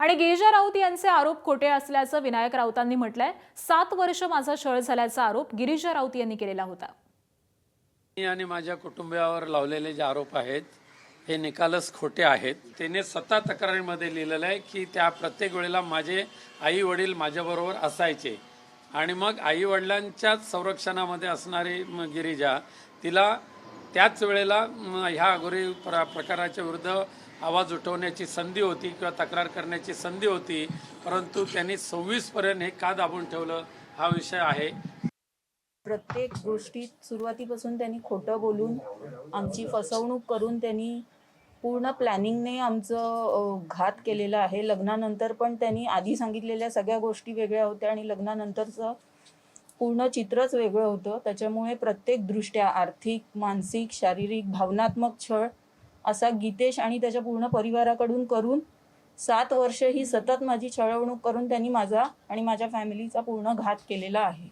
आणि गिरिजा राऊत यांचे आरोप खोटे असल्याचं विनायक राऊतांनी म्हटलंय। 7 वर्ष माझा छळ झाल्याचा आरोप गिरिजा राऊत यांनी केलेला होता। मी आणि माझ्या कुटुंबियावर लावलेले जे आरोप आहेत हे निकालच खोटे आहेत। त्याने स्वतः तक्रारीमध्ये लिहिलेलं आहे की त्या प्रत्येक वेळेला माझे आई वडील माझ्याबरोबर असायचे आणि मग आई वडिलांच्याच संरक्षणामध्ये असणारी गिरिजा तिला त्याच वेळेला ह्या अघोरी प्रकाराच्या विरुद्ध आवाज उठवण्याची संधी होती किंवा तक्रार करण्याची संधी होती, परंतु त्यांनी 26 पर्यंत हे का दाबून ठेवलं हा विषय आहे। प्रत्येक गोष्टीत सुरुवातीपासून त्यांनी खोटं बोलून आमची फसवणूक करून त्यांनी पूर्ण प्लॅनिंगने आमचं घात केलेला आहे। लग्नानंतर पण त्यांनी आधी सांगितलेल्या सगळ्या गोष्टी वेगळ्या होत्या आणि लग्नानंतरचं पूर्ण चित्रच वेगळं होतं। त्याच्यामुळे प्रत्येक दृष्ट्या आर्थिक, मानसिक, शारीरिक, भावनात्मक छळ असा गीतेश आणि त्याच्या पूर्ण परिवाराकडून करून 7 वर्ष ही सतत माझी छळवणूक करून त्यांनी माझा आणि माझ्या फॅमिलीचा पूर्ण घात केलेला आहे।